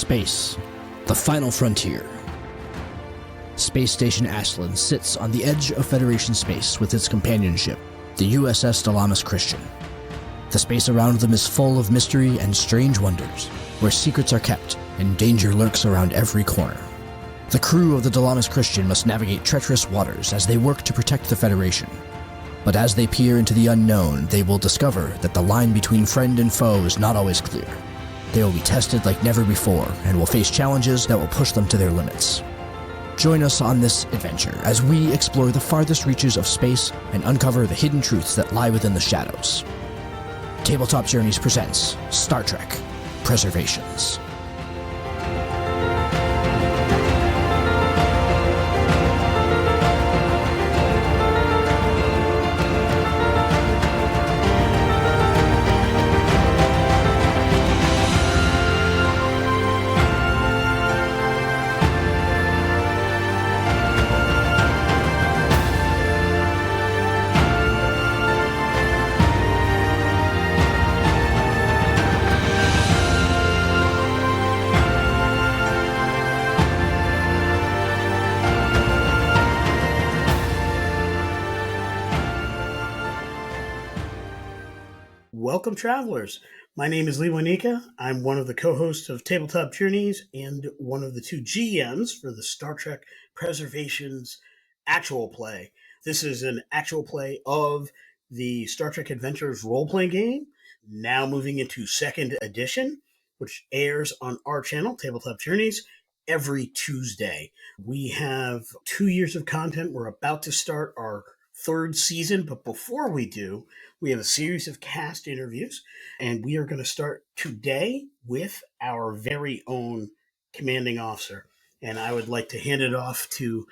Space, the final frontier. Space Station Ashland sits on the edge of Federation space with its companion ship, the USS Dilamus Christian. The space around them is full of mystery and strange wonders, where secrets are kept and danger lurks around every corner. The crew of the Dilamus Christian must navigate treacherous waters as they work to protect the Federation. But as they peer into the unknown, they will discover that the line between friend and foe is not always clear. They will be tested like never before and will face challenges that will push them to their limits. Join us on this adventure as we explore the farthest reaches of space and uncover the hidden truths that lie within the shadows. Tabletop Journeys presents Star Trek Preservations. Welcome, travelers. My name is Lee Wanika. I'm one of the co-hosts of Tabletop Journeys and one of the two GMs for the Star Trek Preservations actual play. This is an actual play of the Star Trek Adventures role-playing game, now moving into second edition, which airs on our channel, Tabletop Journeys, every Tuesday. We have 2 years of content. We're about to start our third season, but before we do, we have a series of cast interviews, and we are going to start today with our very own commanding officer. And I would like to hand it off to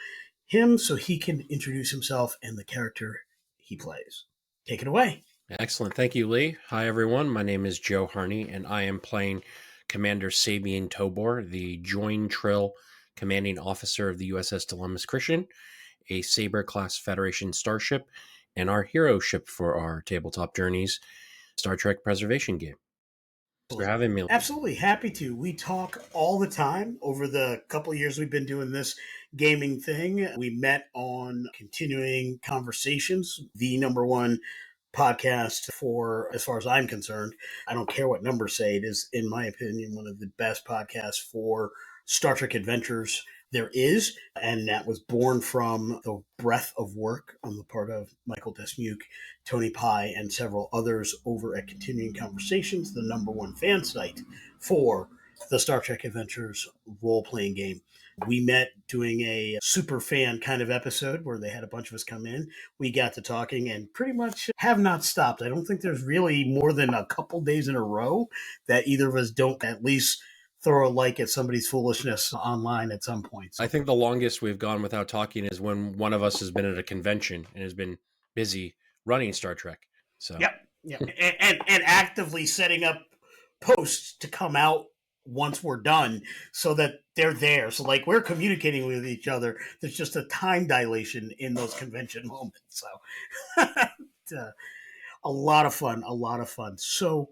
him so he can introduce himself and the character he plays. Take it away. Excellent. Thank you, Lee. Hi, everyone. My name is Joe Harney, and I am playing Commander Sabian Tobor, the Joint Trill commanding officer of the USS Dilamus Christian, a Saber-class Federation starship, and our hero ship for our Tabletop Journeys Star Trek Preservation game. Thanks for having me. Absolutely. Happy to. We talk all the time over the couple of years we've been doing this gaming thing. We met on Continuing Conversations, the number one podcast for, as far as I'm concerned, I don't care what numbers say, it is, in my opinion, one of the best podcasts for Star Trek adventures there is, and that was born from the breadth of work on the part of Michael Desmuke, Tony Pye, and several others over at Continuing Conversations, the number one fan site for the Star Trek Adventures role-playing game. We met doing a super fan kind of episode where they had a bunch of us come in. We got to talking and pretty much have not stopped. I don't think there's really more than a couple days in a row that either of us don't at least throw a like at somebody's foolishness online at some point. I think the longest we've gone without talking is when one of us has been at a convention and has been busy running Star Trek. So Yep. and actively setting up posts to come out once we're done so that they're there. So like we're communicating with each other. There's just a time dilation in those convention moments. So a lot of fun. So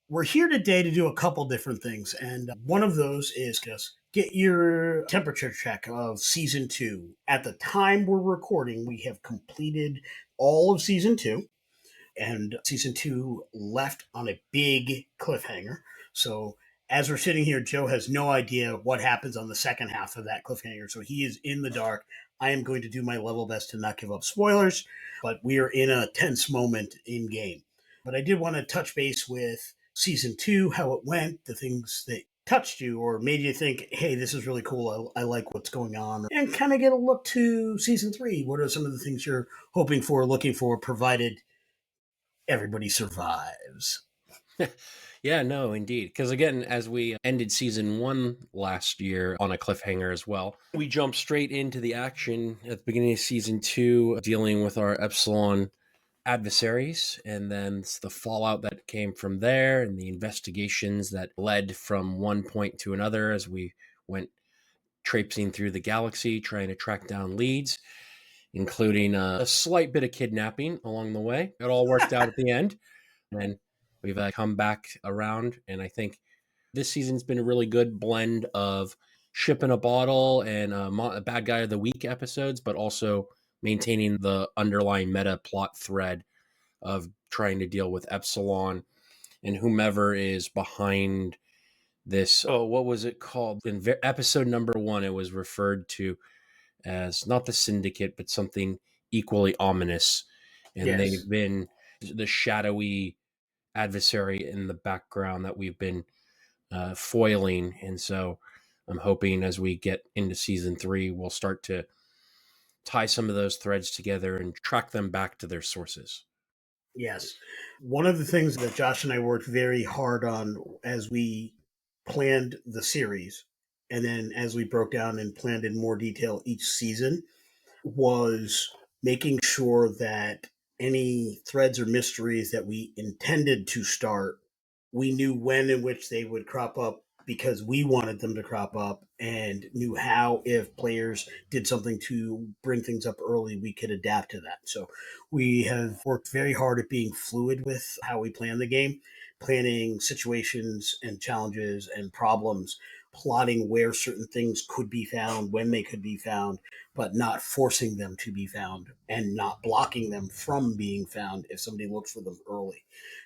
we're here today to do a couple different things, and one of those is just get your temperature check of Season 2. At the time we're recording, we have completed all of Season 2, and Season 2 left on a big cliffhanger. So as we're sitting here, Joe has no idea what happens on the second half of that cliffhanger, so he is in the dark. I am going to do my level best to not give up spoilers, but we are in a tense moment in game. But I did want to touch base with Season 2, how it went, the things that touched you or made you think, hey, this is really cool, I like what's going on, and kind of get a look to Season 3. What are some of the things you're hoping for, looking for, provided everybody survives? Yeah, no, indeed. Because again, as we ended Season 1 last year on a cliffhanger as well, we jumped straight into the action at the beginning of Season 2, dealing with our Epsilon adversaries, and then the fallout that came from there and the investigations that led from one point to another as we went traipsing through the galaxy trying to track down leads, including a slight bit of kidnapping along the way. It all worked out at the end, and we've come back around, and I think This season's been a really good blend of ship in a bottle and a bad guy of the week episodes, but also maintaining the underlying meta plot thread of trying to deal with Epsilon and whomever is behind this. Oh, what was it called? In episode number 1, it was referred to as not the Syndicate, but something equally ominous. And Yes. they've been the shadowy adversary in the background that we've been foiling. And so I'm hoping as we get into season 3, we'll start to tie some of those threads together and track them back to their sources. Yes. One of the things that Josh and I worked very hard on as we planned the series, and then as we broke down and planned in more detail each season, was making sure that any threads or mysteries that we intended to start, we knew when in which they would crop up because we wanted them to crop up, and knew how, if players did something to bring things up early, we could adapt to that. So we have worked very hard at being fluid with how we plan the game, planning situations and challenges and problems, plotting where certain things could be found, when they could be found, but not forcing them to be found and not blocking them from being found if somebody looks for them early.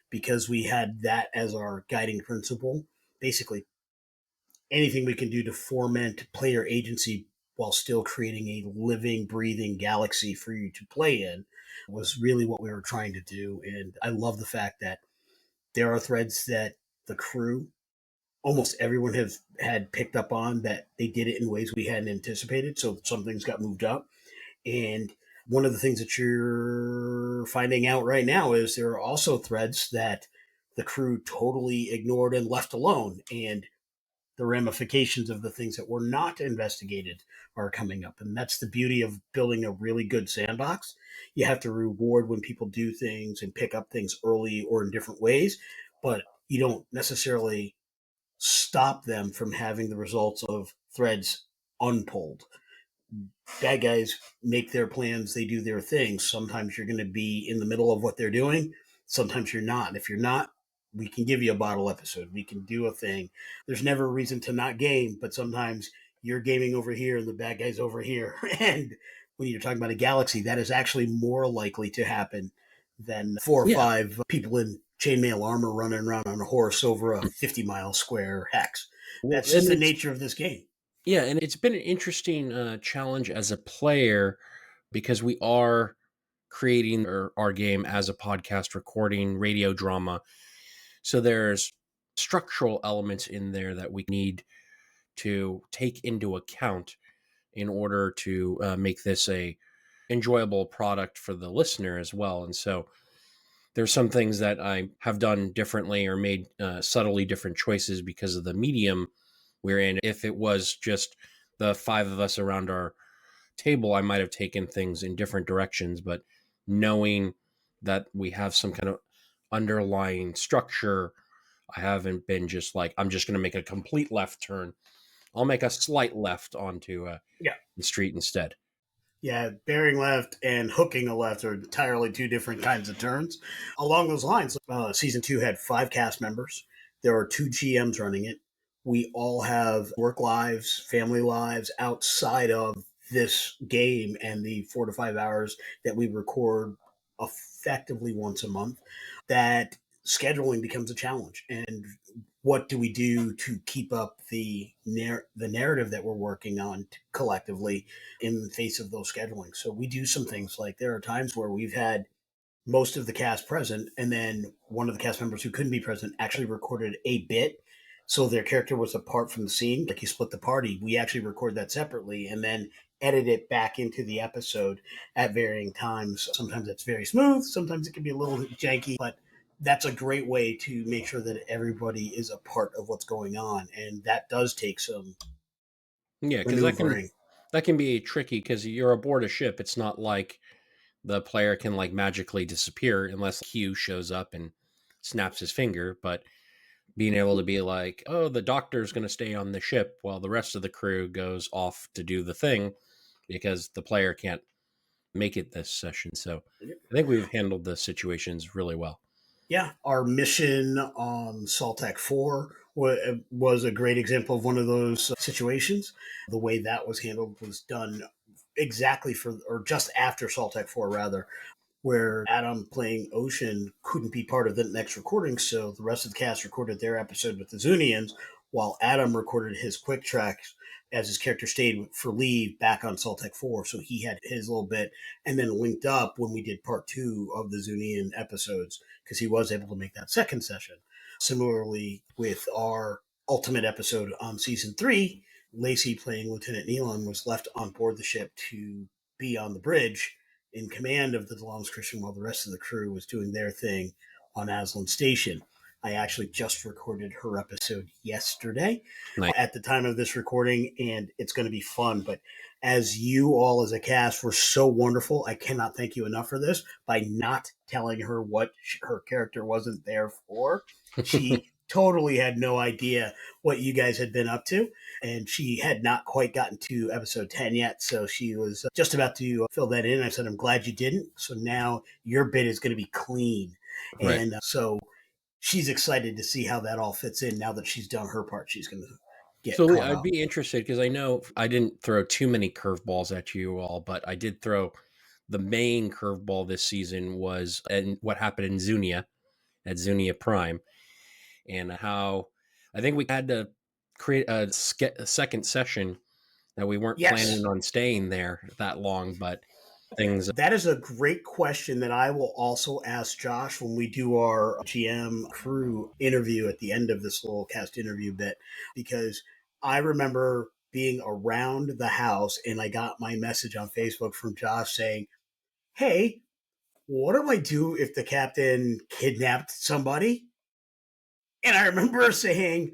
Because we had that as our guiding principle, basically anything we can do to foment player agency while still creating a living, breathing galaxy for you to play in was really what we were trying to do. And I love the fact that there are threads that the crew, almost everyone have had picked up on, that they did it in ways we hadn't anticipated. So some things got moved up. And one of the things that you're finding out right now is there are also threads that the crew totally ignored and left alone. And the ramifications of the things that were not investigated are coming up. And that's the beauty of building a really good sandbox. You have to reward when people do things and pick up things early or in different ways, but you don't necessarily stop them from having the results of threads unpulled. Bad guys make their plans, they do their things. Sometimes you're going to be in the middle of what they're doing, sometimes you're not. And if you're not, we can give you a bottle episode, we can do a thing. There's never a reason to not game, but sometimes you're gaming over here and the bad guy's over here. And when you're talking about a galaxy, that is actually more likely to happen than 4 or 5 people in chainmail armor running around on a horse over a 50-mile square hex. That's just the nature of this game. Yeah, and it's been an interesting challenge as a player because we are creating our game as a podcast recording radio drama. So there's structural elements in there that we need to take into account in order to make this a enjoyable product for the listener as well. And so there's some things that I have done differently or made subtly different choices because of the medium we're in. If it was just the 5 of us around our table, I might have taken things in different directions, but knowing that we have some kind of underlying structure, I haven't been just like, I'm just going to make a complete left turn. I'll make a slight left onto Yeah. the street instead. Yeah, bearing left and hooking a left are entirely two different kinds of turns. Along those lines, season 2 had 5 cast members. There are 2 GMs running it. We all have work lives, family lives outside of this game and the 4 to 5 hours that we record effectively once a month. That scheduling becomes a challenge. And what do we do to keep up the narrative that we're working on collectively in the face of those scheduling? So we do some things like there are times where we've had most of the cast present, and then one of the cast members who couldn't be present actually recorded a bit. So their character was apart from the scene, like he split the party. We actually record that separately and then edit it back into the episode at varying times. Sometimes it's very smooth, sometimes it can be a little janky, but that's a great way to make sure that everybody is a part of what's going on. And that does take some Because maneuvering. that can be tricky because you're aboard a ship. It's not like the player can like magically disappear unless Q shows up and snaps his finger. But being able to be like, oh, the doctor's going to stay on the ship while the rest of the crew goes off to do the thing because the player can't make it this session. So I think we've handled the situations really well. Yeah, our mission on Saltec 4 was a great example of one of those situations. The way that was handled was done exactly for, or just after Saltec 4, rather, where Adam playing Ocean couldn't be part of the next recording, so the rest of the cast recorded their episode with the Zunians, while Adam recorded his quick tracks as his character stayed for leave back on Saltec 4, so he had his little bit, and then linked up when we did part 2 of the Zunian episodes, because he was able to make that second session. Similarly, with our ultimate episode on season 3, Lacey playing Lieutenant Nealon was left on board the ship to be on the bridge in command of the Dilamus Christian while the rest of the crew was doing their thing on Aslan Station. I actually just recorded her episode yesterday at the time of this recording, and it's going to be fun. But as you all as a cast were so wonderful, I cannot thank you enough for this by not telling her what her character wasn't there for. She totally had no idea what you guys had been up to, and she had not quite gotten to episode 10 yet, so she was just about to fill that in. I said, I'm glad you didn't, so now your bit is going to be clean. Right. And so she's excited to see how that all fits in. Now that she's done her part, she's going to get So caught I'd up. be interested, because I know I didn't throw too many curveballs at you all, but I did throw the main curveball this season was and what happened in Zunia at Zunia Prime, and how I think we had to create a second session that we weren't planning on staying there that long, but things. That is a great question that I will also ask Josh when we do our GM crew interview at the end of this little cast interview bit, because I remember being around the house and I got my message on Facebook from Josh saying, hey, what do I do if the captain kidnapped somebody? And I remember saying,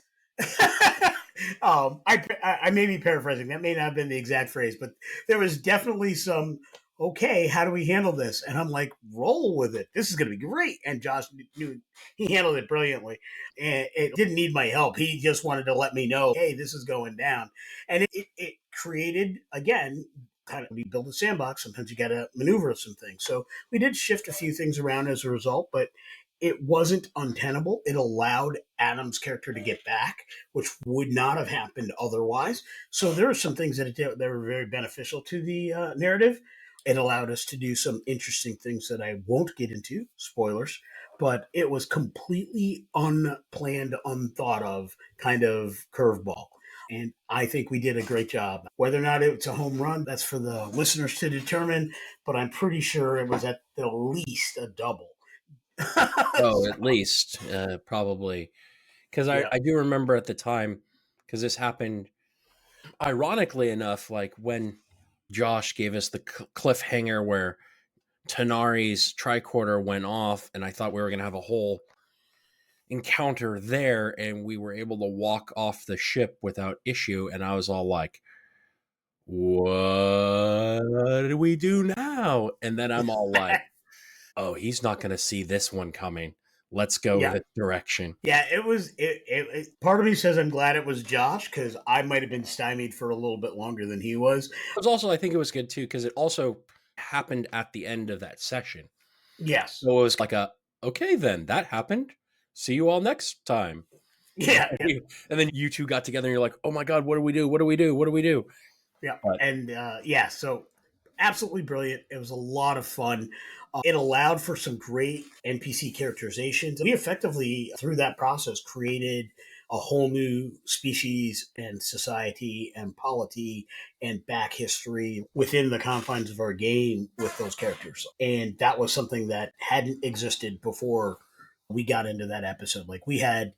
I may be paraphrasing. That may not have been the exact phrase, but there was definitely some, okay, how do we handle this? And I'm like, roll with it. This is going to be great. And Josh knew he handled it brilliantly. And it didn't need my help. He just wanted to let me know, hey, this is going down. And it created, again, kind of, we build a sandbox. Sometimes you got to maneuver some things. So we did shift a few things around as a result, but it wasn't untenable. It allowed Adam's character to get back, which would not have happened otherwise. So there are some things that that were very beneficial to the narrative. It allowed us to do some interesting things that I won't get into, spoilers, but it was completely unplanned, unthought of kind of curveball. And I think we did a great job. Whether or not it's a home run, that's for the listeners to determine, but I'm pretty sure it was at the least a double. Oh, at least probably, because I do remember at the time, because this happened ironically enough, like when Josh gave us the cliffhanger where Tanari's tricorder went off, and I thought we were going to have a whole encounter there, and we were able to walk off the ship without issue, and I was all like, what do we do now? And then I'm all like, oh, he's not going to see this one coming. Let's go this direction. Yeah, it was. Part of me says I'm glad it was Josh, because I might have been stymied for a little bit longer than he was. But also, I think it was good too, because it also happened at the end of that session. Yes. So it was like okay, then that happened. See you all next time. Yeah. And then you two got together and you're like, oh my God, what do we do? What do we do? What do we do? Yeah. And so absolutely brilliant. It was a lot of fun. It allowed for some great NPC characterizations. We effectively, through that process, created a whole new species and society and polity and back history within the confines of our game with those characters. And that was something that hadn't existed before we got into that episode. Like, we had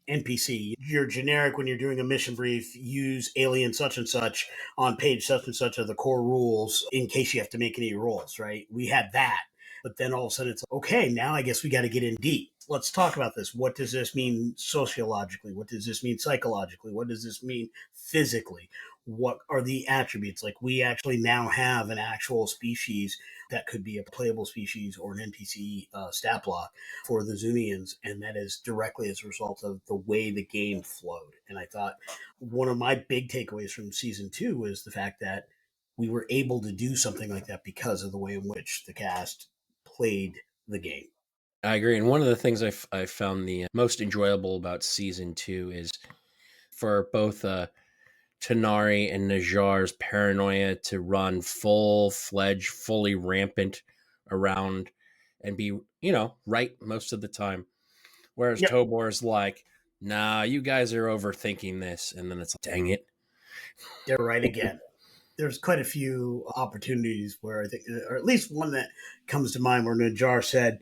NPC. You're generic when you're doing a mission brief, use alien such and such on page such and such are the core rules in case you have to make any rolls, right? We had that. But then all of a sudden it's okay, now I guess we got to get in deep. Let's talk about this. What does this mean sociologically? What does this mean psychologically? What does this mean physically? What are the attributes? Like, we actually now have an actual species that could be a playable species or an NPC stat block for the Zunians, and that is directly as a result of the way the game flowed. And I thought one of my big takeaways from season 2 was the fact that we were able to do something like that because of the way in which the cast played the game. I agree. And one of the things I found the most enjoyable about season 2 is for both Tanari and Najar's paranoia to run full fledged, fully rampant around and be, right most of the time. Whereas Yep, Tobor's like, nah, you guys are overthinking this. And then it's like, dang it. they're right again. There's quite a few opportunities where I think, or at least one that comes to mind, where Najar said,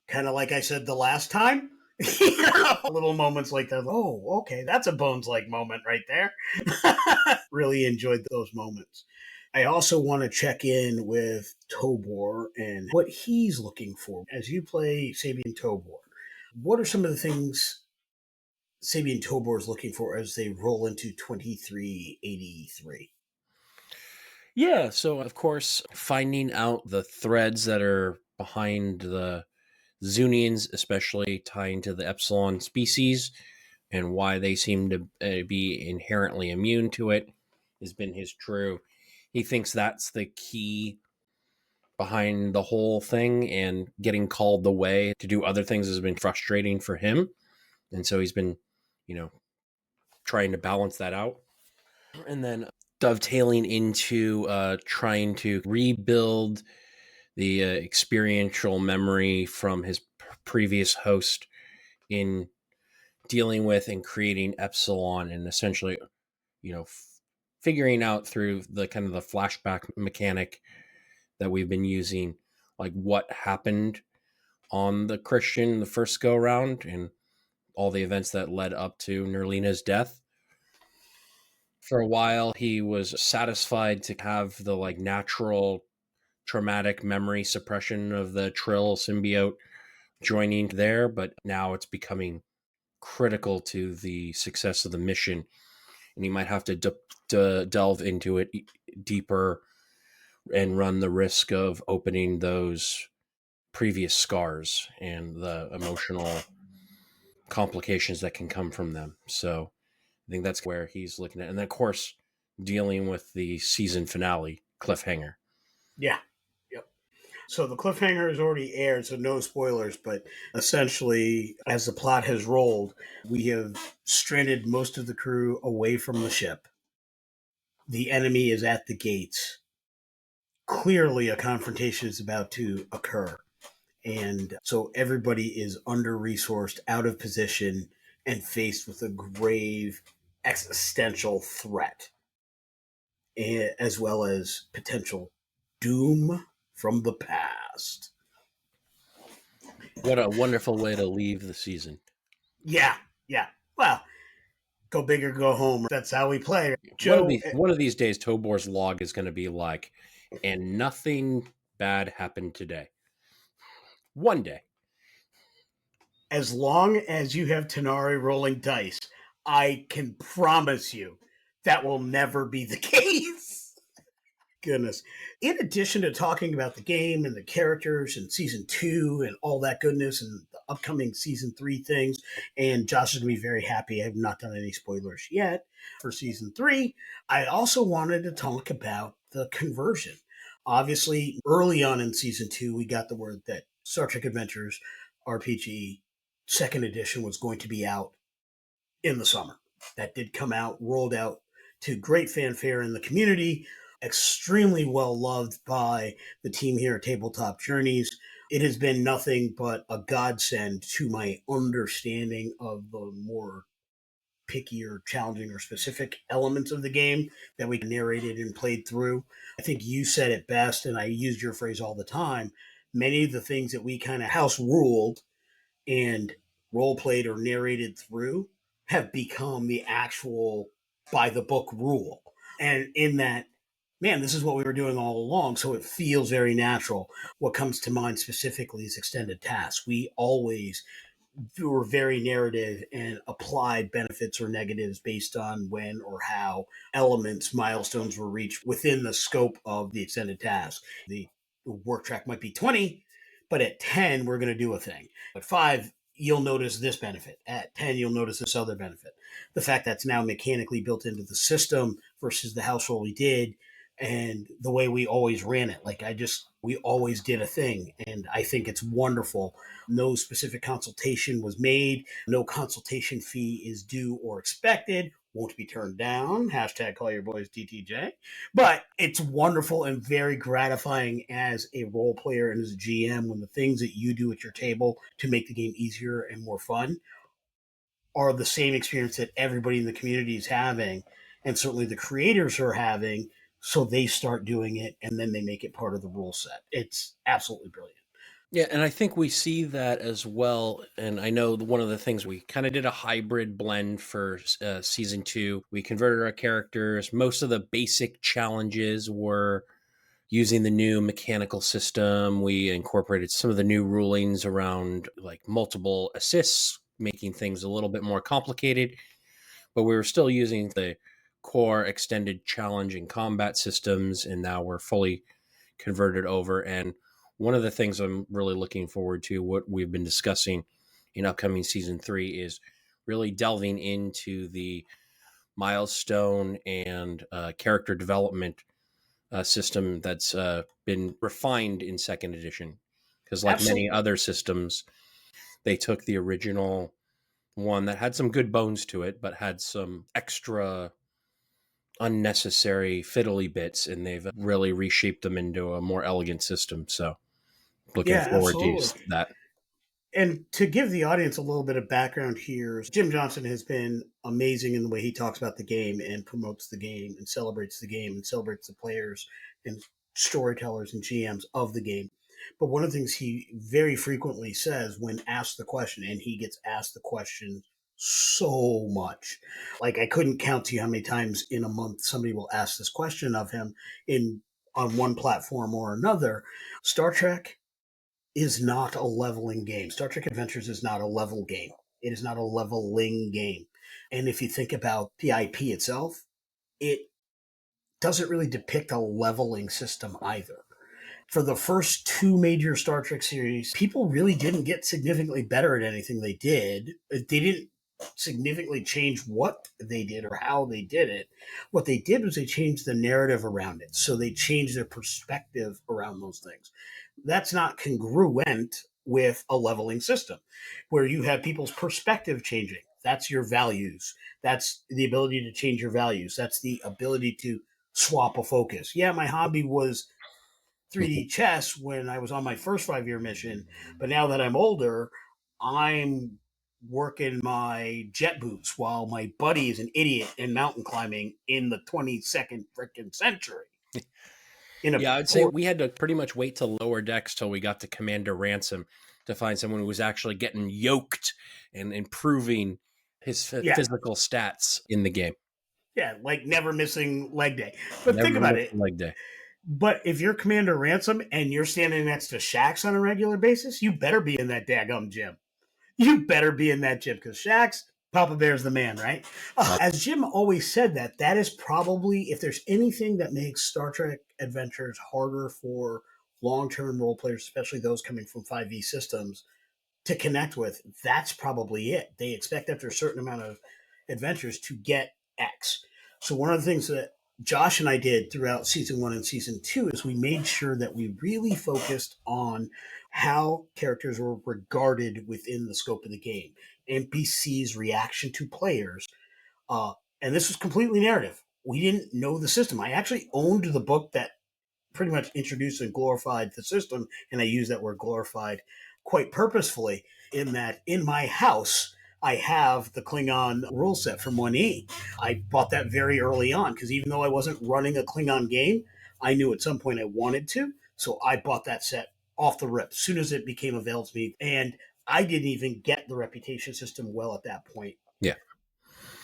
kind of like I said the last time. Little moments like that. Oh, okay, that's a Bones like moment right there. Really enjoyed those moments. I also want to check in with Tobor and what he's looking for as you play Sabian Tobor. What are some of the things Sabian Tobor is looking for as they roll into 2383? Yeah. So, of course, finding out the threads that are behind the Zunians, especially tying to the Epsilon species and why they seem to be inherently immune to it, has been his true. He thinks that's the key behind the whole thing, and getting called the way to do other things has been frustrating for him. And so he's been, you know, trying to balance that out. And then dovetailing into trying to rebuild the experiential memory from his previous host in dealing with and creating Epsilon, and essentially, figuring out through the kind of the flashback mechanic that we've been using, like what happened on the Christian the first go round and all the events that led up to Nerlina's death. For a while, he was satisfied to have the like natural traumatic memory suppression of the Trill symbiote joining there, but now it's becoming critical to the success of the mission, and he might have to delve into it deeper and run the risk of opening those previous scars and the emotional complications that can come from them. So I think that's where he's looking at. And then, of course, dealing with the season finale cliffhanger. Yeah. Yep. So the cliffhanger is already aired, so no spoilers, but essentially, as the plot has rolled, we have stranded most of the crew away from the ship. The enemy is at the gates. Clearly, a confrontation is about to occur. And so everybody is under resourced, out of position, and faced with a grave existential threat, as well as potential doom from the past. What a wonderful way to leave the season. Yeah, yeah. Well, go big or go home. That's how we play. One of Joe, these one of these days, Tobor's log is going to be like, and nothing bad happened today. One day. as long as you have Tanari rolling dice, I can promise you that will never be the case. Goodness. In addition to talking about the game and the characters and season 2 and all that goodness and the upcoming season 3 things, and Josh is going to be very happy. I have not done any spoilers yet for season 3. I also wanted to talk about the conversion. Obviously, early on in season 2, we got the word that Star Trek Adventures RPG second edition was going to be out in the summer. That did come out, rolled out to great fanfare in the community, extremely well loved by the team here at Tabletop Journeys. It has been nothing but a godsend to my understanding of the more picky or challenging or specific elements of the game that we narrated and played through. I think you said it best, and I used your phrase all the time. Many of the things that we kind of house ruled and role played or narrated through have become the actual by the book rule. And in that, man, this is what we were doing all along. So it feels very natural. What comes to mind specifically is extended tasks. We always were very narrative and applied benefits or negatives based on when or how elements, milestones were reached within the scope of the extended task. The work track might be 20, but at 10, we're going to do a thing. At 5, you'll notice this benefit. At 10, you'll notice this other benefit. The fact that's now mechanically built into the system versus the house rule we did and the way we always ran it. Like we always did a thing. And I think it's wonderful. No specific consultation was made. No consultation fee is due or expected. Won't be turned down. Hashtag call your boys DTJ. But it's wonderful and very gratifying as a role player and as a GM when the things that you do at your table to make the game easier and more fun are the same experience that everybody in the community is having, and certainly the creators are having. So they start doing it, and then they make it part of the rule set. It's absolutely brilliant. Yeah, and I think we see that as well. And I know one of the things we kind of did a hybrid blend for season 2. We converted our characters. Most of the basic challenges were using the new mechanical system. We incorporated some of the new rulings around like multiple assists, making things a little bit more complicated. But we were still using the core extended challenge and combat systems, and now we're fully converted over. And one of the things I'm really looking forward to, what we've been discussing in upcoming season 3, is really delving into the milestone and character development system that's been refined in second edition. Because like Absolutely. many other systems, they took the original one that had some good bones to it, but had some extra unnecessary fiddly bits, and they've really reshaped them into a more elegant system. So looking Yeah, forward to absolutely. that. And to give the audience a little bit of background here, Jim Johnson has been amazing in the way he talks about the game and promotes the game and celebrates the players and storytellers and GMs of the game. But one of the things he very frequently says when asked the question, and he gets asked the question so much, like I couldn't count to you how many times in a month somebody will ask this question of him in on one platform or another. Star Trek is not a leveling game. Star Trek Adventures is not a level game. It is not a leveling game. And if you think about the IP itself, it doesn't really depict a leveling system either. For the first 2 major Star Trek series, people really didn't get significantly better at anything they did. They didn't significantly change what they did or how they did it. What they did was they changed the narrative around it. So they changed their perspective around those things. That's not congruent with a leveling system where you have people's perspective changing. That's your values. That's the ability to change your values. That's the ability to swap a focus. Yeah, my hobby was 3D chess when I was on my first 5-year mission, but now that I'm older, I'm working my jet boots while my buddy is an idiot in mountain climbing in the 22nd freaking century. Yeah, I'd say we had to pretty much wait till lower decks till we got to Commander Ransom to find someone who was actually getting yoked and improving his physical stats in the game. Yeah, like never missing leg day. But Never think about it. leg day. But if you're Commander Ransom and you're standing next to Shax on a regular basis, you better be in that daggum gym. You better be in that gym because Shax, Papa Bear's the man, right? As Jim always said, that is probably, if there's anything that makes Star Trek Adventures harder for long-term role players, especially those coming from 5e systems, to connect with, that's probably it. They expect after a certain amount of adventures to get X. So one of the things that Josh and I did throughout season 1 and season 2 is we made sure that we really focused on how characters were regarded within the scope of the game, NPCs' reaction to players, and this was completely narrative. We didn't know the system. I actually owned the book that pretty much introduced and glorified the system, and I use that word glorified quite purposefully in that in my house I have the Klingon rule set from 1E. I bought that very early on because even though I wasn't running a Klingon game, I knew at some point I wanted to. So I bought that set off the rip as soon as it became available to me. And I didn't even get the reputation system well at that point. Yeah.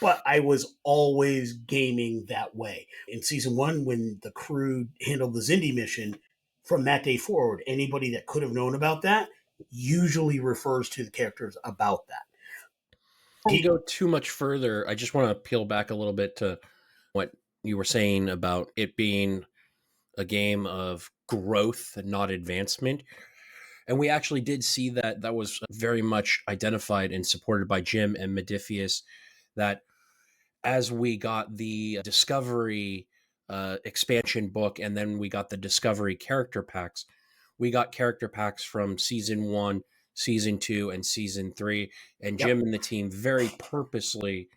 But I was always gaming that way. In season 1, when the crew handled the Xindi mission, from that day forward, anybody that could have known about that usually refers to the characters about that. Before we go too much further, I just want to peel back a little bit to what you were saying about it being a game of growth and not advancement. And we actually did see that was very much identified and supported by Jim and Modifius, that as we got the discovery expansion book, and then we got the Discovery character packs. We got character packs from season 1, season 2, and season 3, and Jim and the team very purposely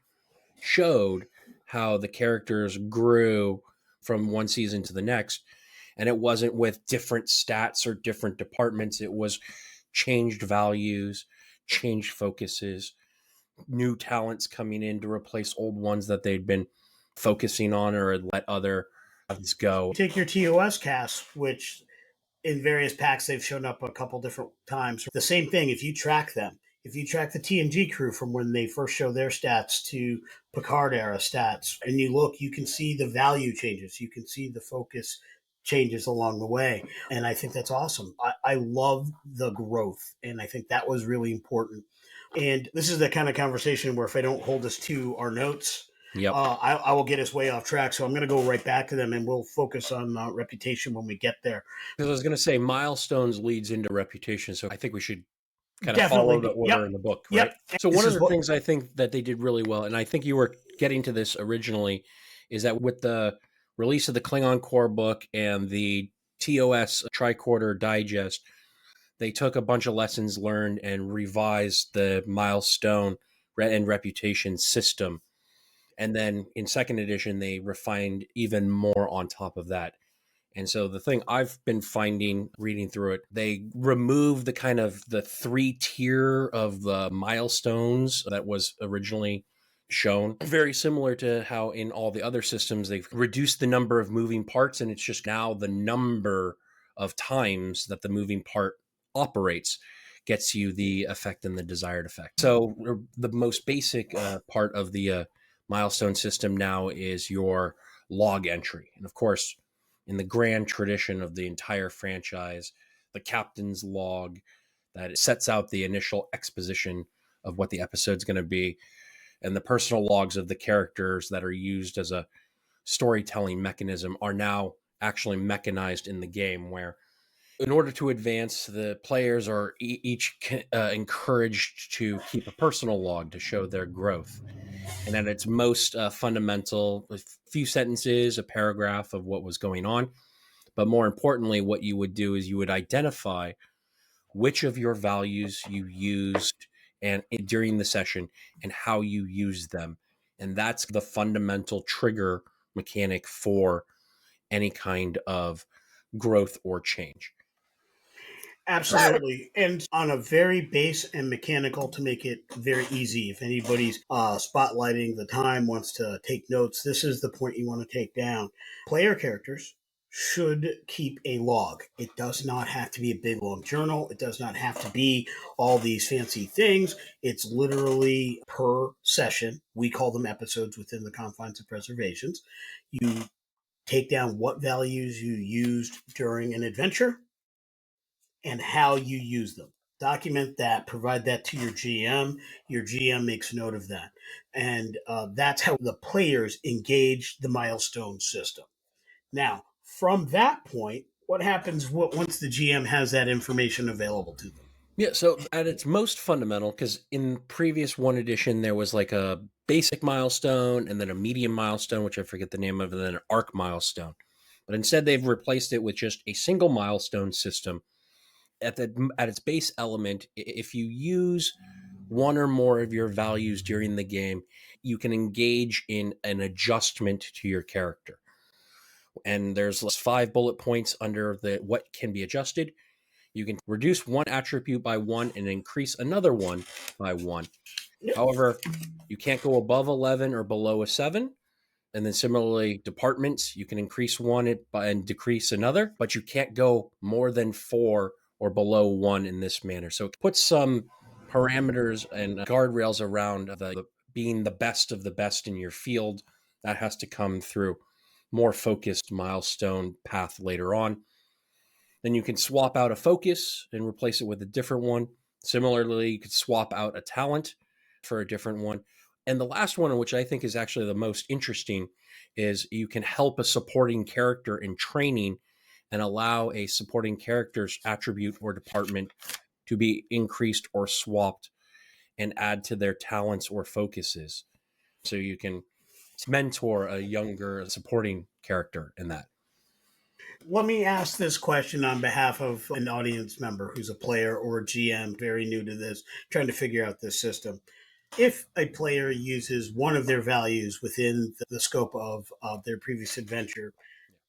showed how the characters grew from one season to the next. And it wasn't with different stats or different departments. It was changed values, changed focuses, new talents coming in to replace old ones that they'd been focusing on or had let other others go. Take your TOS cast, which in various packs they've shown up a couple different times. The same thing, if you track them, if you track the TNG crew from when they first show their stats to Picard era stats, and you look, you can see the value changes. You can see the focus changes along the way. And I think that's awesome. I love the growth. And I think that was really important. And this is the kind of conversation where if I don't hold us to our notes, I will get us way off track. So I'm going to go right back to them, and we'll focus on reputation when we get there. Because I was going to say milestones leads into reputation. So I think we should kind of follow the order in the book, right? So one of the things I think that they did really well, and I think you were getting to this originally, is that with the release of the Klingon Core book and the TOS Tricorder Digest, they took a bunch of lessons learned and revised the milestone and reputation system. And then in second edition, they refined even more on top of that. And so the thing I've been finding reading through it, they removed the kind of the 3-tier of the milestones that was originally shown. Very similar to how in all the other systems, they've reduced the number of moving parts, and it's just now the number of times that the moving part operates gets you the effect and the desired effect. So the most basic part of the milestone system now is your log entry. And of course, in the grand tradition of the entire franchise, the captain's log that sets out the initial exposition of what the episode's going to be, and the personal logs of the characters that are used as a storytelling mechanism are now actually mechanized in the game, where in order to advance, the players are each encouraged to keep a personal log to show their growth. And at its most fundamental, a few sentences, a paragraph of what was going on. But more importantly, what you would do is you would identify which of your values you used and during the session and how you used them. And that's the fundamental trigger mechanic for any kind of growth or change. Absolutely. And on a very base and mechanical, to make it very easy, if anybody's spotlighting the time, wants to take notes, this is the point you want to take down. Player characters should keep a log. It does not have to be a big long journal. It does not have to be all these fancy things. It's literally per session. We call them episodes within the confines of preservations. You take down what values you used during an adventure and how you use them. Document that, provide that to your GM. Your GM makes note of that. And that's how the players engage the milestone system. Now, from that point, what happens once the GM has that information available to them? Yeah, so at its most fundamental, because in previous one edition, there was like a basic milestone and then a medium milestone, which I forget the name of, and then an arc milestone. But instead, they've replaced it with just a single milestone system. At its base element, if you use one or more of your values during the game, you can engage in an adjustment to your character. And there's 5 bullet points under the what can be adjusted. You can reduce one attribute by 1 and increase another one by 1. However, you can't go above 11 or below a 7. And then similarly, departments, you can increase one and decrease another, but you can't go more than 4 or below 1 in this manner. So it puts some parameters and guardrails around being the best of the best in your field. That has to come through more focused milestone path later on. Then you can swap out a focus and replace it with a different one. Similarly, you could swap out a talent for a different one. And the last one, which I think is actually the most interesting, is you can help a supporting character in training and allow a supporting character's attribute or department to be increased or swapped and add to their talents or focuses. So you can mentor a younger supporting character in that. Let me ask this question on behalf of an audience member who's a player or a GM very new to this, trying to figure out this system. If a player uses one of their values within the scope of their previous adventure,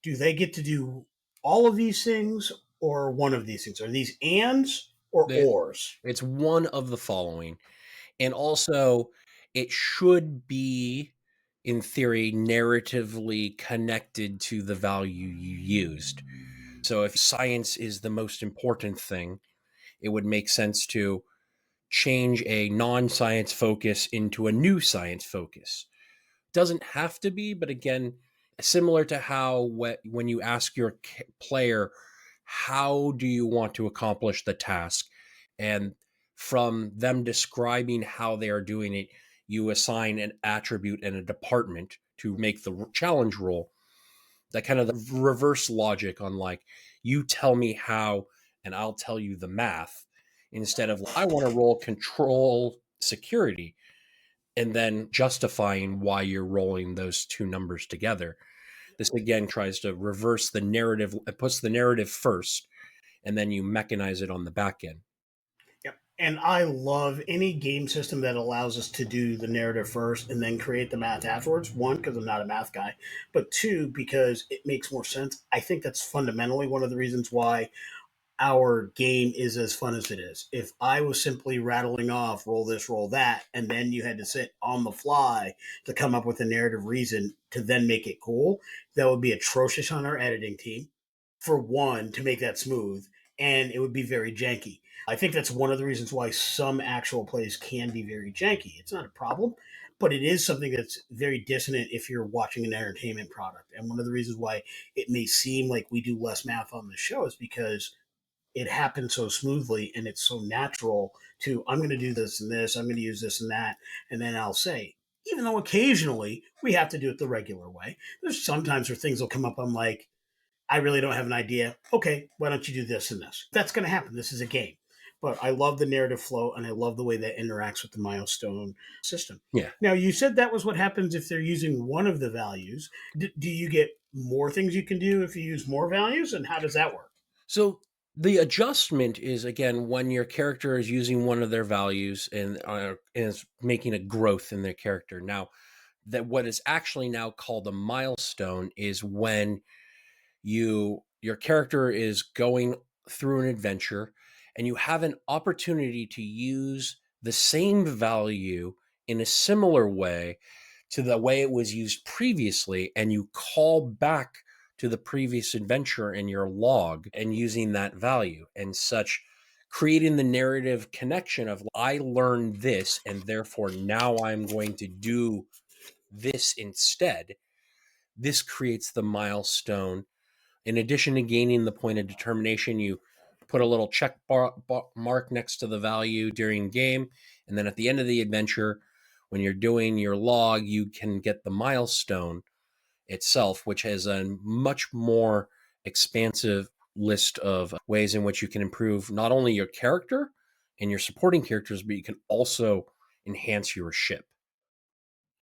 do they get to do all of these things or one of these things? Are these ands or ors? It's one of the following. And also, it should be, in theory, narratively connected to the value you used. So if science is the most important thing, it would make sense to change a non-science focus into a new science focus. Doesn't have to be, but again, similar to how when you ask your player, how do you want to accomplish the task? And from them describing how they are doing it, you assign an attribute and a department to make the challenge roll. That kind of the reverse logic on like, you tell me how and I'll tell you the math, instead of I want to roll control security and then justifying why you're rolling those two numbers together. This again tries to reverse the narrative. It puts the narrative first, and then you mechanize it on the back end. Yep. And I love any game system that allows us to do the narrative first and then create the math afterwards. One, because I'm not a math guy, but two, because it makes more sense. I think that's fundamentally one of the reasons why our game is as fun as it is. If I was simply rattling off roll this, roll that, and then you had to sit on the fly to come up with a narrative reason to then make it cool, that would be atrocious on our editing team, for one, to make that smooth, and it would be very janky. I think that's one of the reasons why some actual plays can be very janky. It's not a problem, but it is something that's very dissonant if you're watching an entertainment product. And one of the reasons why it may seem like we do less math on the show is because it happens so smoothly and it's so natural to, I'm going to do this and this, I'm going to use this and that, and then I'll say, even though occasionally we have to do it the regular way, there's sometimes where things will come up, I'm like, I really don't have an idea. Okay, why don't you do this and this? That's going to happen. This is a game. But I love the narrative flow and I love the way that interacts with the milestone system. Yeah. Now, you said that was what happens if they're using one of the values. Do you get more things you can do if you use more values? And how does that work? So the adjustment is, again, when your character is using one of their values and is making a growth in their character. Now, that what is actually now called a milestone is when your character is going through an adventure and you have an opportunity to use the same value in a similar way to the way it was used previously, and you call back to the previous adventure in your log and using that value and such, creating the narrative connection of I learned this and therefore now I'm going to do this instead. This creates the milestone. In addition to gaining the point of determination, you put a little check mark next to the value during game. And then at the end of the adventure, when you're doing your log, you can get the milestone itself, which has a much more expansive list of ways in which you can improve not only your character and your supporting characters, but you can also enhance your ship.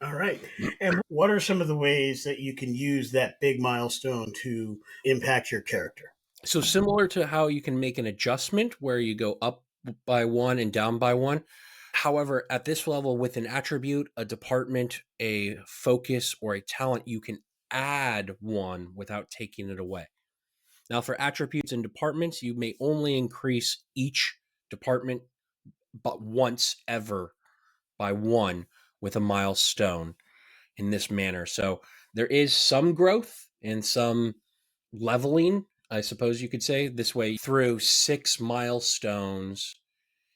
All right. And what are some of the ways that you can use that big milestone to impact your character? So similar to how you can make an adjustment where you go up by one and down by one. However, at this level, with an attribute, a department, a focus, or a talent, you can add one without taking it away. Now, for attributes and departments, you may only increase each department but once ever by one with a milestone in this manner. So there is some growth and some leveling, I suppose you could say. This way, through 6 milestones,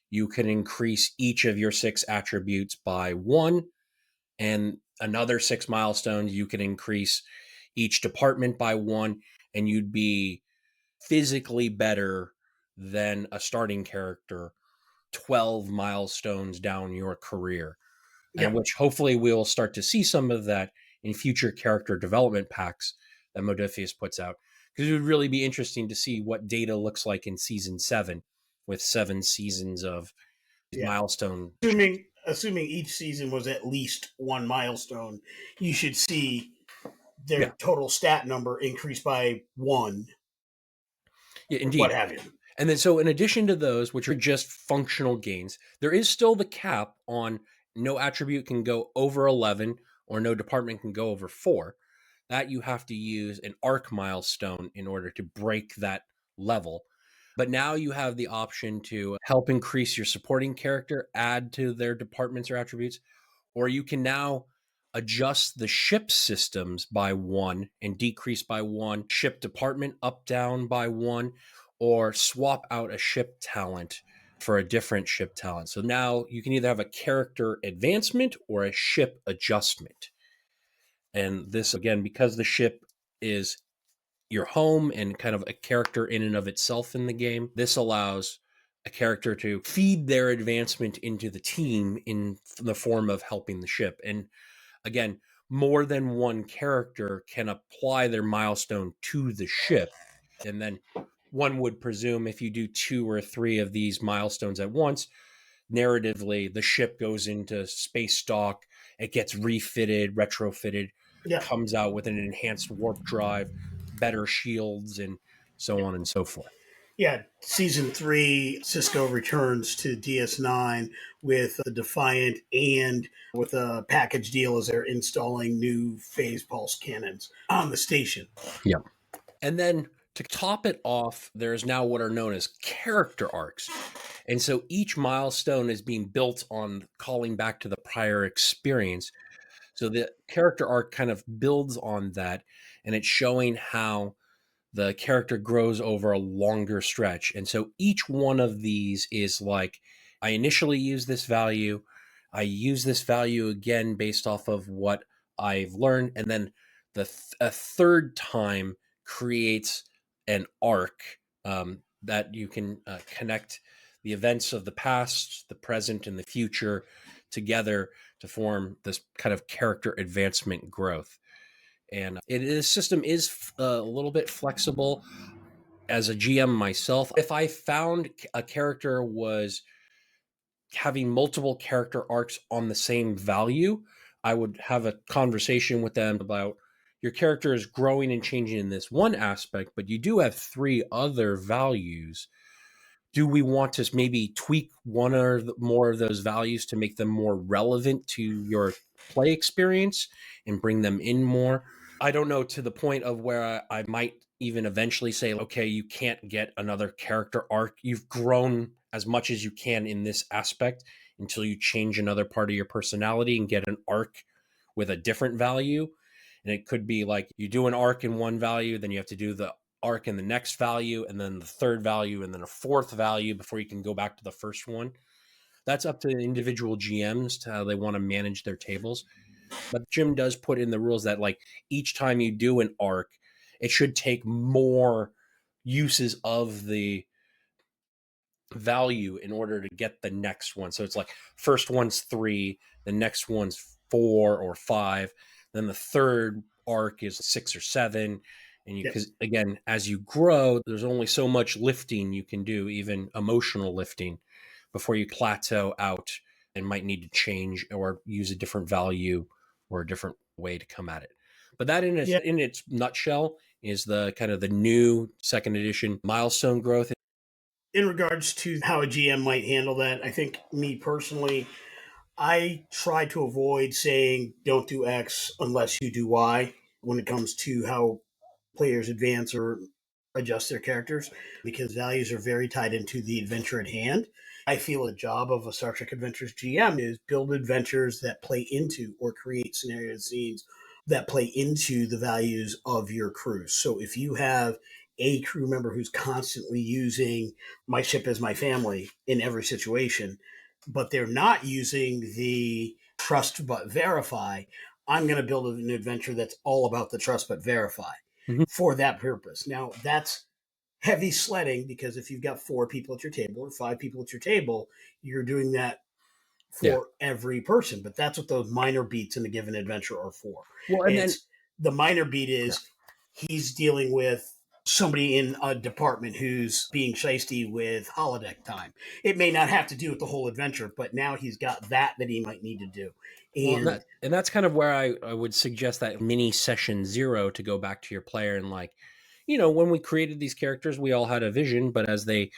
you can increase each of your 6 attributes by one, and another 6 milestones, you can increase each department by one, and you'd be physically better than a starting character 12 milestones down your career. Yeah. And which hopefully we'll start to see some of that in future character development packs that Modiphius puts out. Because it would really be interesting to see what data looks like in season 7 with 7 seasons of milestone. assuming each season was at least one milestone, you should see their Yeah, total stat number increase by one, yeah, what indeed. have you. And then, so in addition to those, which are just functional gains, there is still the cap on no attribute can go over 11 or no department can go over 4. That you have to use an arc milestone in order to break that level. But now you have the option to help increase your supporting character, add to their departments or attributes, or you can now adjust the ship systems by 1 and decrease by 1, ship department up down by 1, or swap out a ship talent for a different ship talent. So now you can either have a character advancement or a ship adjustment. And this, again, because the ship is your home and kind of a character in and of itself in the game, this allows a character to feed their advancement into the team in the form of helping the ship. And again, more than one character can apply their milestone to the ship. And then one would presume if you do 2 or 3 of these milestones at once, narratively, the ship goes into space dock, it gets refitted, retrofitted, Yeah. comes out with an enhanced warp drive, better shields, and so on and so forth. Yeah, season 3, Cisco returns to DS9 with the Defiant and with a package deal as they're installing new phase pulse cannons on the station. Yeah. And then to top it off, there's now what are known as character arcs. And so each milestone is being built on calling back to the prior experience. So the character arc kind of builds on that, and it's showing how the character grows over a longer stretch. And so each one of these is like, I initially use this value, I use this value again based off of what I've learned, and then a third time creates an arc that you can connect the events of the past, the present, and the future together to form this kind of character advancement growth. And this system is a little bit flexible. As a GM myself, if I found a character was having multiple character arcs on the same value, I would have a conversation with them about your character is growing and changing in this one aspect, but you do have 3 other values. Do we want to maybe tweak one or more of those values to make them more relevant to your play experience and bring them in more? I don't know, to the point of where I might even eventually say, okay, you can't get another character arc. You've grown as much as you can in this aspect until you change another part of your personality and get an arc with a different value. And it could be like you do an arc in one value, then you have to do the arc in the next value, and then the third value, and then a fourth value before you can go back to the first one. That's up to individual GMs to how they want to manage their tables. But Jim does put in the rules that like each time you do an arc, it should take more uses of the value in order to get the next one. So it's like first one's 3, the next one's 4 or 5, then the third arc is 6 or 7. And you, because again, as you grow, there's only so much lifting you can do, even emotional lifting, before you plateau out and might need to change or use a different value or a different way to come at it. But that in its nutshell is the kind of the new second edition milestone growth. In regards to how a GM might handle that, I think me personally, I try to avoid saying don't do X unless you do Y when it comes to how players advance or adjust their characters, because values are very tied into the adventure at hand. I feel the job of a Star Trek Adventures GM is build adventures that play into or create scenario scenes that play into the values of your crew. So if you have a crew member who's constantly using my ship as my family in every situation, but they're not using the trust but verify, I'm going to build an adventure that's all about the trust but verify for that purpose. Now, that's heavy sledding, because if you've got 4 people at your table or 5 people at your table, you're doing that for every person. But that's what those minor beats in a given adventure are for. Well, and the minor beat is he's dealing with somebody in a department who's being shisty with holodeck time. It may not have to do with the whole adventure, but now he's got that he might need to do. Well, And that's kind of where I would suggest that mini session 0 to go back to your player and like, when we created these characters, we all had a vision, but as they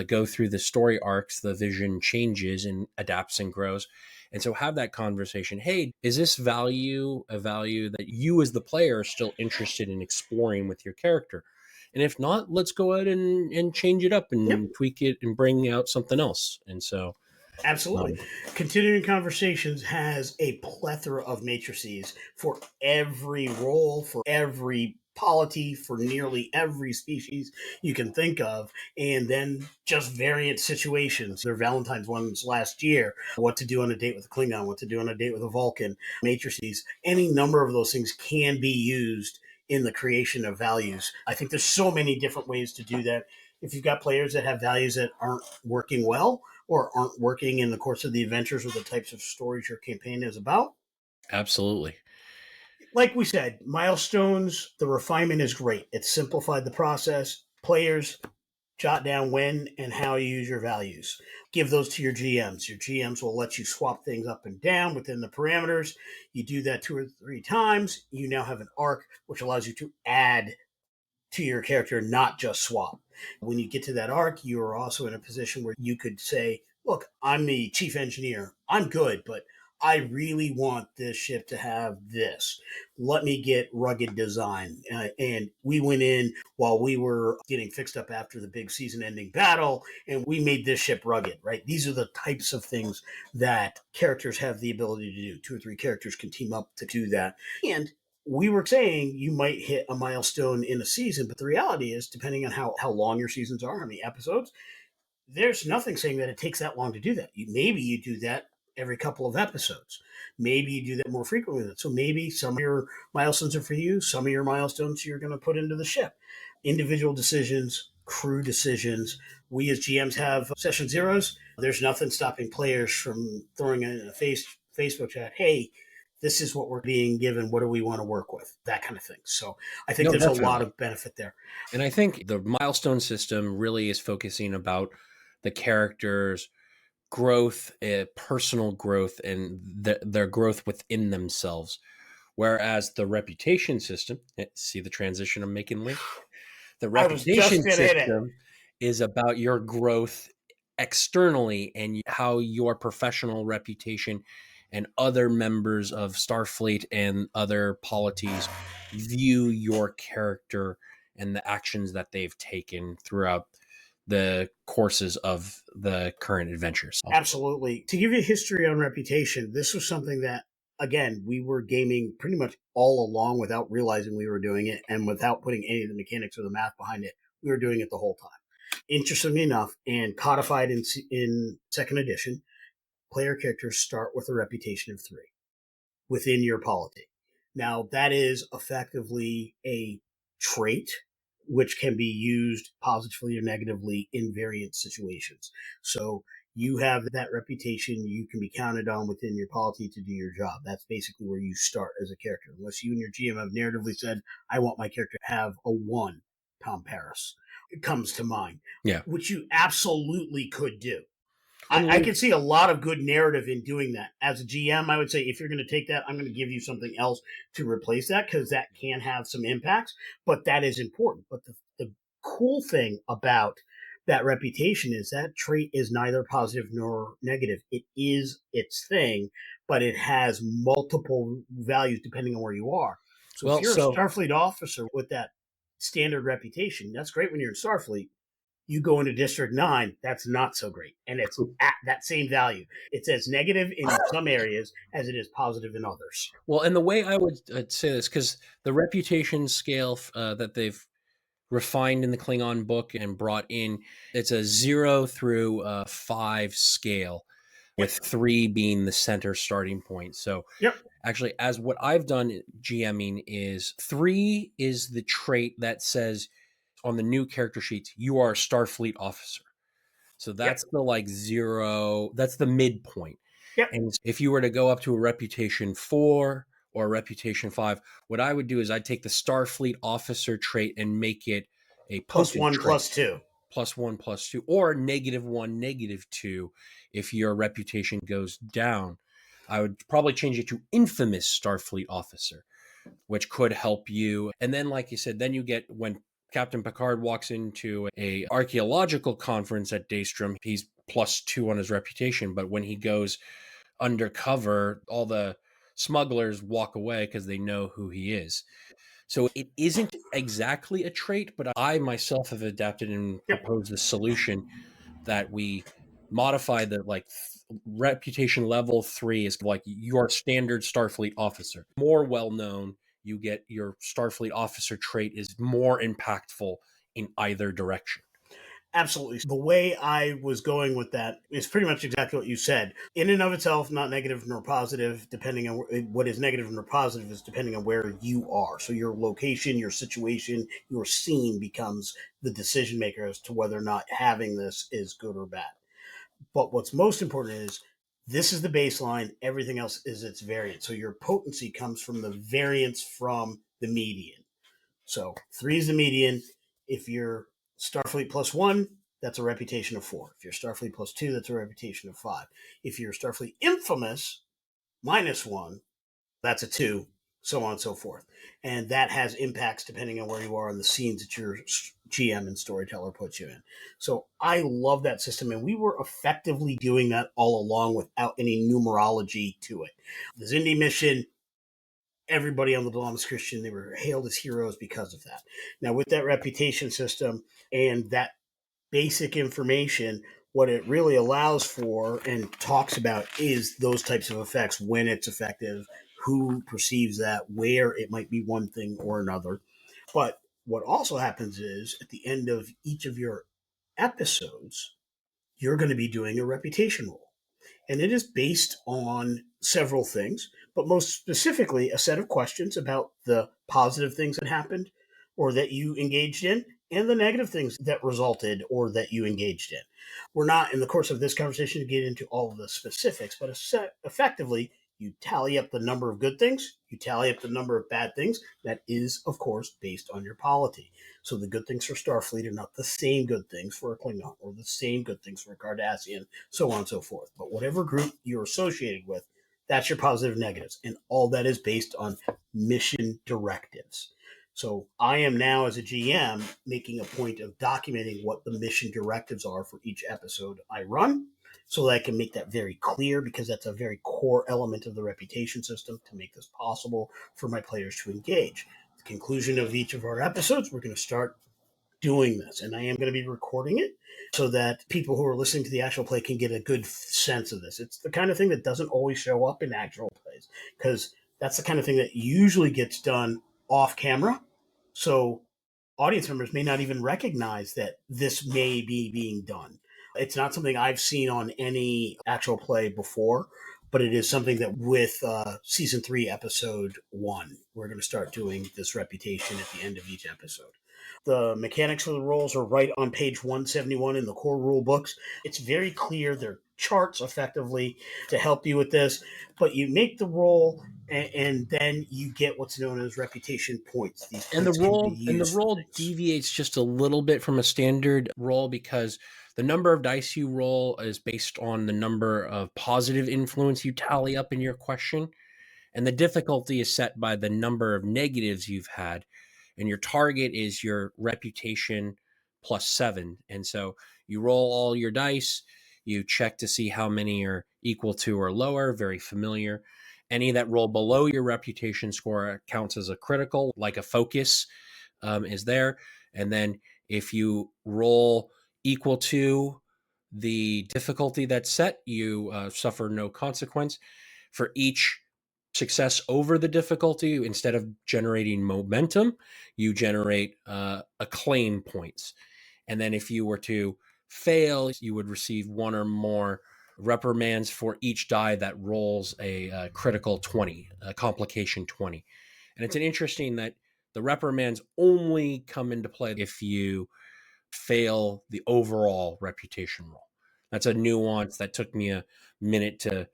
go through the story arcs, the vision changes and adapts and grows. And so have that conversation. Hey, is this value a value that you as the player are still interested in exploring with your character? And if not, let's go ahead and change it up and tweak it and bring out something else. And so absolutely. Continuing Conversations has a plethora of matrices for every role, for every polity, for nearly every species you can think of, and then just variant situations. Their Valentine's ones last year, what to do on a date with a Klingon, what to do on a date with a Vulcan, matrices. Any number of those things can be used in the creation of values. I think there's so many different ways to do that. If you've got players that have values that aren't working well, or aren't working in the course of the adventures or the types of stories your campaign is about. Absolutely. Like we said, milestones, the refinement is great. It's simplified the process. Players jot down when and how you use your values. Give those to your GMs. Your GMs will let you swap things up and down within the parameters. You do that 2 or 3 times. You now have an arc, which allows you to add to your character, not just swap. When you get to that arc, you are also in a position where you could say, look, I'm the chief engineer. I'm good, but I really want this ship to have this. Let me get rugged design. And we went in while we were getting fixed up after the big season ending battle, and we made this ship rugged, right? These are the types of things that characters have the ability to do. 2 or 3 characters can team up to do that. And we were saying you might hit a milestone in a season, but the reality is, depending on how long your seasons are, how many episodes, there's nothing saying that it takes that long to do that. Maybe you do that every couple of episodes. Maybe you do that more frequently. So maybe some of your milestones are for you. Some of your milestones you're going to put into the ship. Individual decisions, crew decisions. We as GMs have session zeros. There's nothing stopping players from throwing in a Facebook chat, hey, this is what we're being given. What do we want to work with? That kind of thing. So I think there's definitely a lot of benefit there. And I think the milestone system really is focusing about the characters' growth, personal growth, and their growth within themselves. Whereas the reputation system, see the transition I'm making, Lee? The reputation system is about your growth externally and how your professional reputation and other members of Starfleet and other polities view your character and the actions that they've taken throughout the courses of the current adventures. Absolutely. To give you a history on reputation, this was something that, again, we were gaming pretty much all along without realizing we were doing it and without putting any of the mechanics or the math behind it. We were doing it the whole time. Interestingly enough, and codified in second edition, player characters start with a reputation of 3 within your polity. Now, that is effectively a trait which can be used positively or negatively in variant situations. So you have that reputation, you can be counted on within your polity to do your job. That's basically where you start as a character. Unless you and your GM have narratively said, I want my character to have a 1, Tom Paris. It comes to mind. Yeah. Which you absolutely could do. I can see a lot of good narrative in doing that. As a GM, I would say, if you're going to take that, I'm going to give you something else to replace that, because that can have some impacts, but that is important. But the cool thing about that reputation is that trait is neither positive nor negative. It is its thing, but it has multiple values depending on where you are. So if you're a Starfleet officer with that standard reputation, that's great when you're in Starfleet. You go into District 9, that's not so great. And it's at that same value. It's as negative in some areas as it is positive in others. Well, and the way I would say this, because the reputation scale that they've refined in the Klingon book and brought in, it's a 0 through 5 scale, with 3 being the center starting point. So actually, as what I've done GMing is 3 is the trait that says, on the new character sheets, you are a Starfleet officer. So that's the 0, that's the midpoint. And if you were to go up to a reputation 4 or a reputation 5, what I would do is I'd take the Starfleet officer trait and make it a Plus potent 1, trait. plus 2. +1, +2, or -1, -2 if your reputation goes down. I would probably change it to infamous Starfleet officer, which could help you. And then, like you said, then you get when Captain Picard walks into a archaeological conference at Daystrom, he's +2 on his reputation. But when he goes undercover, all the smugglers walk away because they know who he is. So it isn't exactly a trait, but I myself have adapted and Yep. proposed a solution that we modify the reputation level 3 is like your standard Starfleet officer. More well known, you get your Starfleet officer trait is more impactful in either direction. Absolutely. The way I was going with that is pretty much exactly what you said. In and of itself, not negative nor positive, depending on what is negative nor positive is depending on where you are. So your location, your situation, your scene becomes the decision maker as to whether or not having this is good or bad. But what's most important is this is the baseline. Everything else is its variance. So your potency comes from the variance from the median. So 3 is the median. If you're Starfleet +1, that's a reputation of 4. If you're Starfleet +2, that's a reputation of 5. If you're Starfleet infamous -1, that's a 2, so on and so forth. And that has impacts depending on where you are in the scenes that your GM and storyteller puts you in. So I love that system, and we were effectively doing that all along without any numerology to it. The Xindi mission, everybody on the Dilamus Christian, they were hailed as heroes because of that. Now, with that reputation system and that basic information, what it really allows for and talks about is those types of effects, when it's effective, who perceives that, where it might be one thing or another. But what also happens is at the end of each of your episodes, you're going to be doing a reputation roll. And it is based on several things, but most specifically a set of questions about the positive things that happened or that you engaged in and the negative things that resulted or that you engaged in. We're not in the course of this conversation to get into all of the specifics, but effectively, you tally up the number of good things, you tally up the number of bad things. That is, of course, based on your polity. So the good things for Starfleet are not the same good things for a Klingon or the same good things for a Cardassian, so on and so forth. But whatever group you're associated with, that's your positive negatives. And all that is based on mission directives. So I am now, as a GM, making a point of documenting what the mission directives are for each episode I run, so that I can make that very clear, because that's a very core element of the reputation system to make this possible for my players to engage. At the conclusion of each of our episodes, we're going to start doing this, and I am going to be recording it so that people who are listening to the actual play can get a good sense of this. It's the kind of thing that doesn't always show up in actual plays, because that's the kind of thing that usually gets done off camera. So audience members may not even recognize that this may be being done. It's not something I've seen on any actual play before, but it is something that with season 3, episode 1, we're going to start doing this reputation at the end of each episode. The mechanics for the rolls are right on page 171 in the core rule books. It's very clear. They're charts effectively to help you with this, but you make the roll and then you get what's known as reputation points. These And the points can be roll used for things. deviates just a little bit from a standard roll because the number of dice you roll is based on the number of positive influence you tally up in your question, and the difficulty is set by the number of negatives you've had, and your target is your reputation +7. And so you roll all your dice, you check to see how many are equal to or lower, very familiar. Any that roll below your reputation score counts as a critical, like a focus is there. And then if you roll equal to the difficulty that's set, you suffer no consequence. For each success over the difficulty, instead of generating momentum, you generate acclaim points. And then if you were to fail, you would receive 1 or more reprimands for each die that rolls a critical 20, a complication 20. And it's an interesting that the reprimands only come into play if you fail the overall reputation roll. That's a nuance that took me a minute to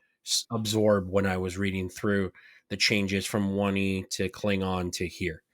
absorb when I was reading through the changes from 1E to Klingon to here.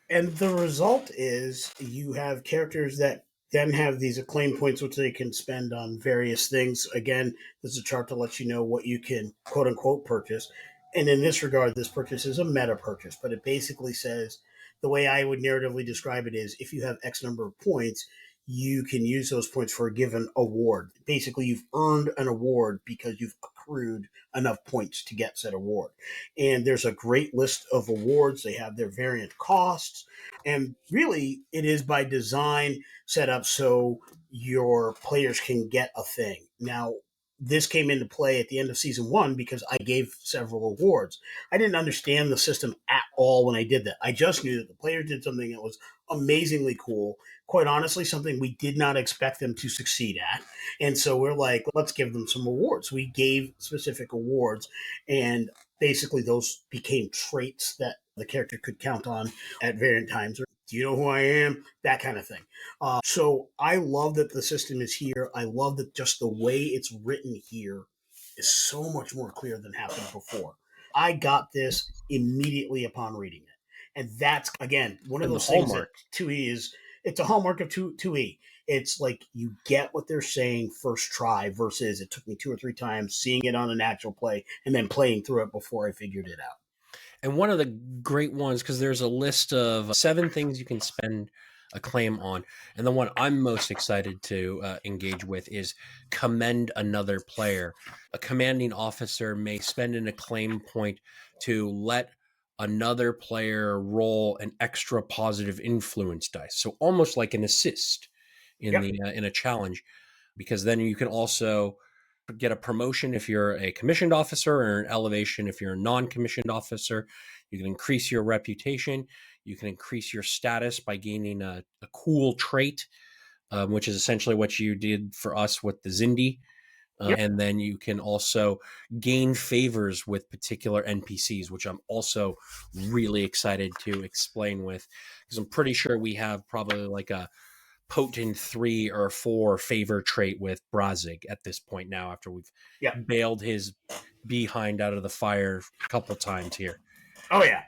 And the result is you have characters that then have these acclaim points, which they can spend on various things. Again, there's a chart to let you know what you can quote unquote purchase. And in this regard, this purchase is a meta purchase, but it basically says the way I would narratively describe it is if you have X number of points, you can use those points for a given award. Basically, you've earned an award because you've accrued enough points to get said award. And there's a great list of awards. They have their variant costs. And really, it is by design set up so your players can get a thing. Now, this came into play at the end of season one because I gave several awards. I didn't understand the system at all when I did that. I just knew that the players did something that was amazingly cool. Quite honestly, something we did not expect them to succeed at. And so we're like, let's give them some awards. We gave specific awards, and basically those became traits that the character could count on at variant times. Or, do you know who I am? That kind of thing. So I love that the system is here. I love that just the way it's written here is so much more clear than happened before. I got this immediately upon reading it. And that's, again, one of And the those things that hallmark. 2E is, it's a hallmark of 2E. It's like you get what they're saying first try versus it took me 2 or 3 times seeing it on an actual play and then playing through it before I figured it out. And one of the great ones, because there's a list of 7 things you can spend a claim on. And the one I'm most excited to engage with is commend another player. A commanding officer may spend an acclaim point to let another player roll an extra positive influence dice. So almost like an assist in Yep. the in a challenge, because then you can also get a promotion if you're a commissioned officer or an elevation if you're a non-commissioned officer. You can increase your reputation. You can increase your status by gaining a cool trait, which is essentially what you did for us with the Zindi. Yep. And then you can also gain favors with particular NPCs, which I'm also really excited to explain with, because I'm pretty sure we have probably like a potent 3 or 4 favor trait with Brazig at this point now, after we've Yep. bailed his behind out of the fire a couple times here. Oh, yeah.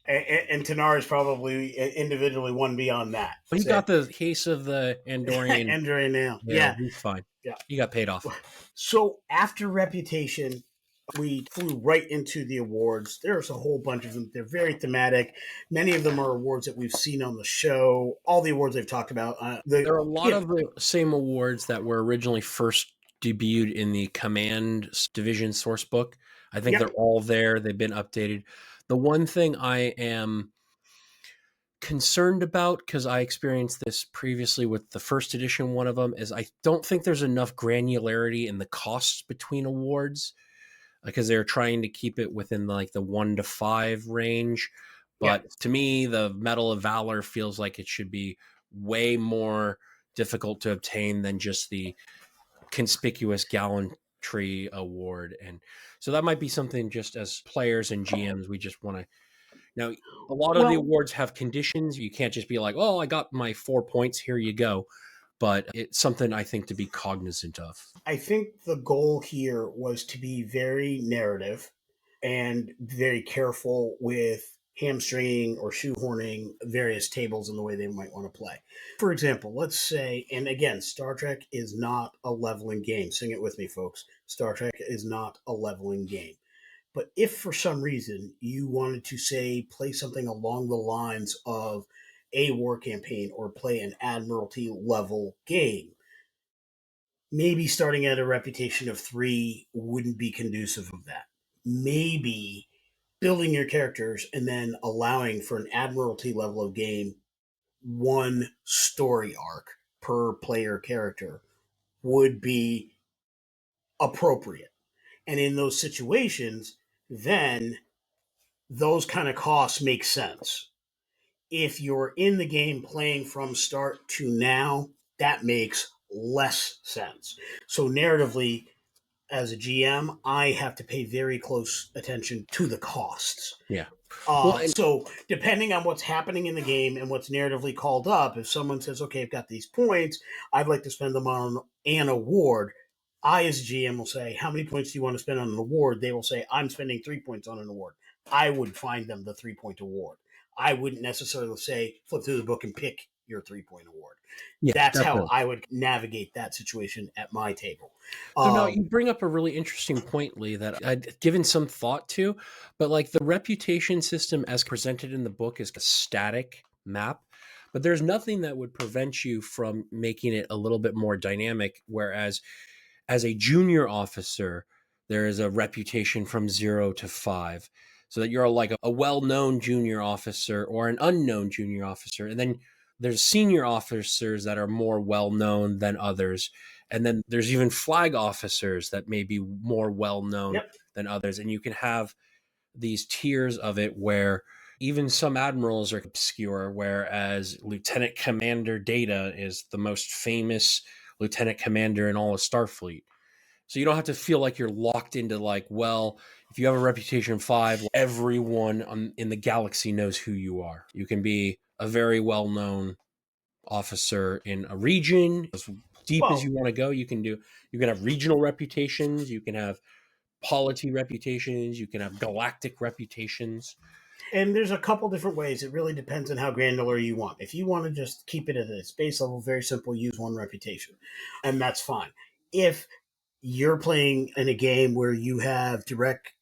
And Tanar is probably individually one beyond that. But he got the case of the Andorian. Andrea now. Yeah, he's fine. Yeah. He got paid off. So after Reputation, we flew right into the awards. There's a whole bunch of them. They're very thematic. Many of them are awards that we've seen on the show. All the awards they've talked about. There are a lot of the same awards that were originally first debuted in the Command Division source book. I think they're all there. They've been updated. The one thing I am concerned about, because I experienced this previously with the first edition one of them, is I don't think there's enough granularity in the costs between awards, because they're trying to keep it within like the 1 to 5 range. But to me, the Medal of Valor feels like it should be way more difficult to obtain than just the Conspicuous Gallantry Award. And so that might be something, just as players and GMs, we just want to. Now, a lot of the awards have conditions. You can't just be like, oh, I got my 4 points, here you go. But it's something I think to be cognizant of. I think the goal here was to be very narrative and very careful with hamstringing or shoehorning various tables in the way they might want to play. For example, let's say, and again, Star Trek is not a leveling game. Sing it with me, folks. Star Trek is not a leveling game. But if for some reason you wanted to, say, play something along the lines of a war campaign or play an Admiralty level game, maybe starting at a reputation of 3 wouldn't be conducive of that. Maybe building your characters and then allowing for an Admiralty level of game, 1 story arc per player character would be appropriate. And in those situations, then those kind of costs make sense. If you're in the game playing from start to now, that makes less sense. So narratively, as a GM, I have to pay very close attention to the costs. Yeah. So depending on what's happening in the game and what's narratively called up, if someone says, okay, I've got these points, I'd like to spend them on an award, I, as a GM, will say, how many points do you want to spend on an award? They will say, I'm spending 3 points on an award. I would find them the 3-point award. I wouldn't necessarily say flip through the book and pick your 3-point award. Yeah, That's definitely. how I would navigate that situation at my table. So now you bring up a really interesting point, Lee, that I'd given some thought to, but like the reputation system as presented in the book is a static map, but there's nothing that would prevent you from making it a little bit more dynamic. Whereas as a junior officer, there is a reputation from 0 to 5, so that you're like a well-known junior officer or an unknown junior officer. And then there's senior officers that are more well-known than others. And then there's even flag officers that may be more well-known Yep. than others. And you can have these tiers of it where even some admirals are obscure, whereas Lieutenant Commander Data is the most famous lieutenant commander in all of Starfleet. So you don't have to feel like you're locked into like, well, if you have a reputation 5, everyone in the galaxy knows who you are. You can be a very well-known officer in a region as deep as you want to go. You can have regional reputations, you can have polity reputations, you can have galactic reputations. And there's a couple different ways. It really depends on how granular you want. If you want to just keep it at a space level, very simple, use 1 reputation, and that's fine. If you're playing in a game where you have direct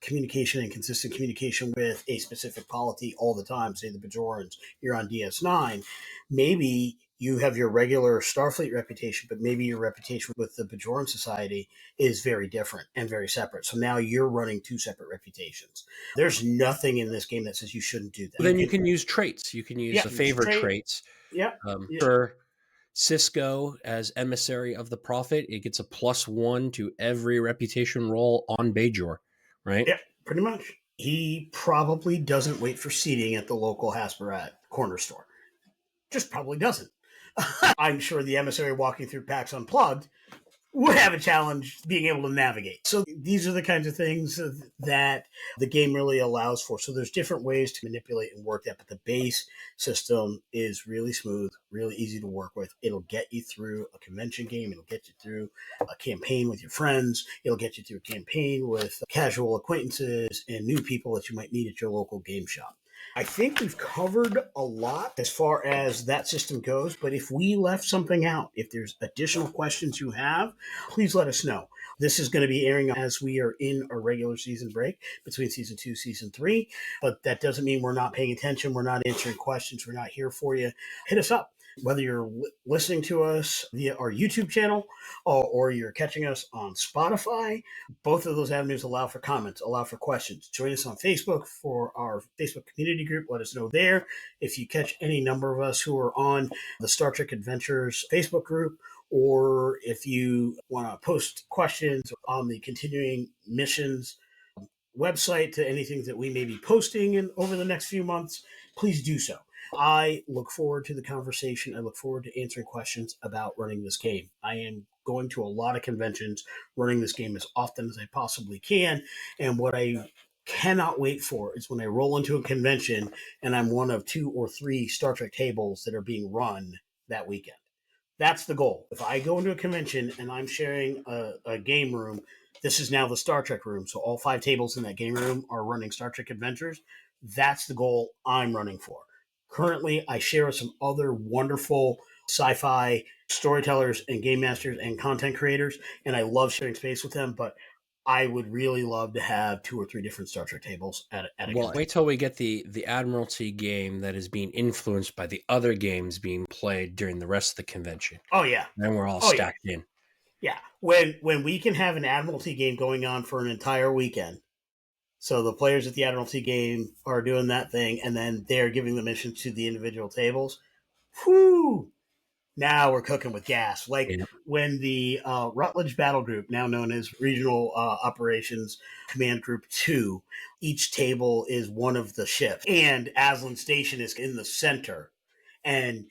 communication and consistent communication with a specific polity all the time, say the Bajorans, you're on DS9, maybe you have your regular Starfleet reputation, but maybe your reputation with the Bajoran Society is very different and very separate. So now you're running 2 separate reputations. There's nothing in this game that says you shouldn't do that. Then you can use traits. You can use the favor traits. Yeah. For Cisco as emissary of the Prophet, it gets a +1 to every reputation roll on Bajor, right? Yeah, pretty much. He probably doesn't wait for seating at the local Hasperat corner store. Just probably doesn't. I'm sure the emissary walking through PAX Unplugged would have a challenge being able to navigate. So these are the kinds of things that the game really allows for. So there's different ways to manipulate and work that, but the base system is really smooth, really easy to work with. It'll get you through a convention game. It'll get you through a campaign with your friends. It'll get you through a campaign with casual acquaintances and new people that you might meet at your local game shop. I think we've covered a lot as far as that system goes, but if we left something out, if there's additional questions you have, please let us know. This is going to be airing as we are in a regular season break between season 2, season 3, but that doesn't mean we're not paying attention. We're not answering questions. We're not here for you. Hit us up. Whether you're listening to us via our YouTube channel or you're catching us on Spotify, both of those avenues allow for comments, allow for questions. Join us on Facebook for our Facebook community group. Let us know there. If you catch any number of us who are on the Star Trek Adventures Facebook group, or if you want to post questions on the continuing missions website to anything that we may be posting over the next few months, please do so. I look forward to the conversation. I look forward to answering questions about running this game. I am going to a lot of conventions, running this game as often as I possibly can. And what I cannot wait for is when I roll into a convention and I'm one of 2 or 3 Star Trek tables that are being run that weekend. That's the goal. If I go into a convention and I'm sharing a game room, this is now the Star Trek room. So all 5 tables in that game room are running Star Trek Adventures. That's the goal I'm running for. Currently, I share with some other wonderful sci-fi storytellers and game masters and content creators, and I love sharing space with them, but I would really love to have 2 or 3 different Star Trek tables at a Well, wait till we get the Admiralty game that is being influenced by the other games being played during the rest of the convention. Oh, yeah. Then we're all stacked in. Yeah. When we can have an Admiralty game going on for an entire weekend, so the players at the Admiralty game are doing that thing, and then they're giving the missions to the individual tables. Whoo! Now we're cooking with gas. Like when the Rutledge Battle Group, now known as Regional Operations Command Group 2, each table is one of the ships, and Aslan Station is in the center, and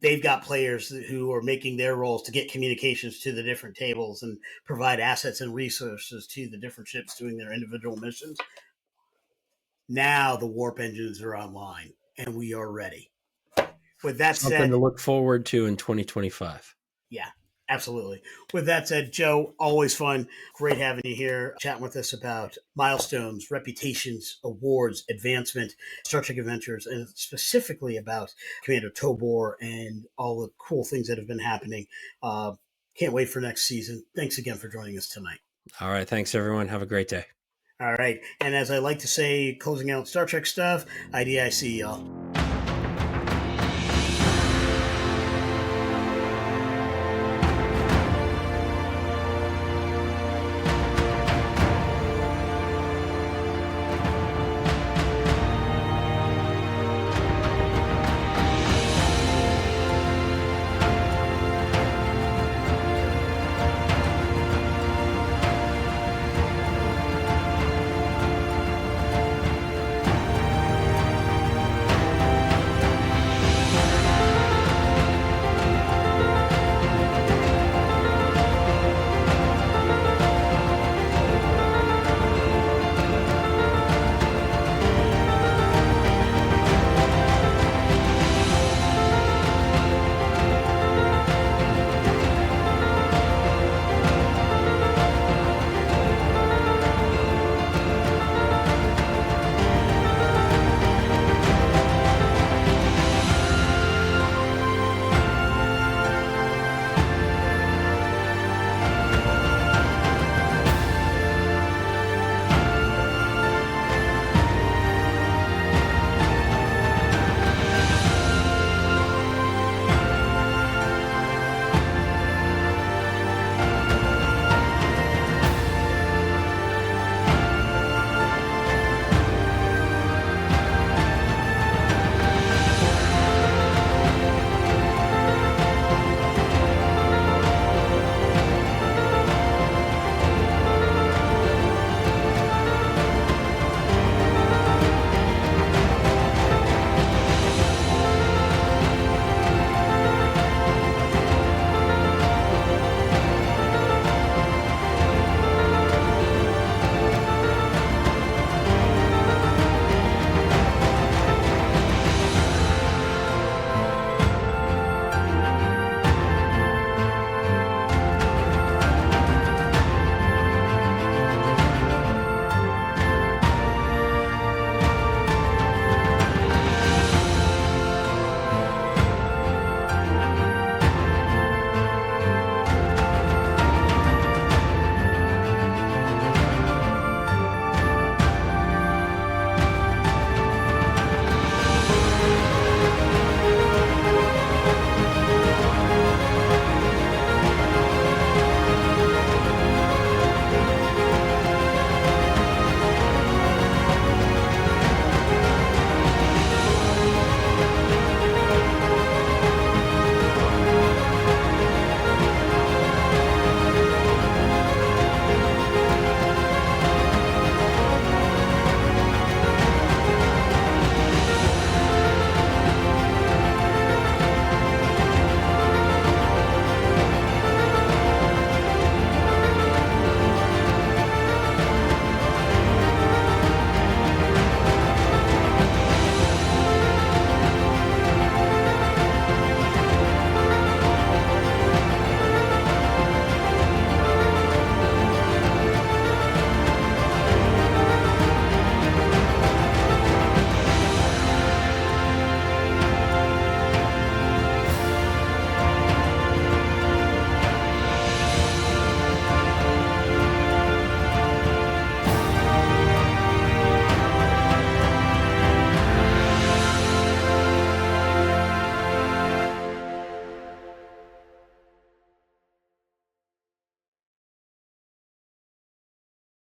they've got players who are making their roles to get communications to the different tables and provide assets and resources to the different ships doing their individual missions. Now the warp engines are online, and we are ready. With that Something said, to look forward to in 2025. Yeah. Absolutely. With that said, Joe, always fun. Great having you here, chatting with us about milestones, reputations, awards, advancement, Star Trek Adventures, and specifically about Commander Tobor and all the cool things that have been happening. Can't wait for next season. Thanks again for joining us tonight. All right. Thanks, everyone. Have a great day. All right. And as I like to say, closing out Star Trek stuff, IDIC, y'all.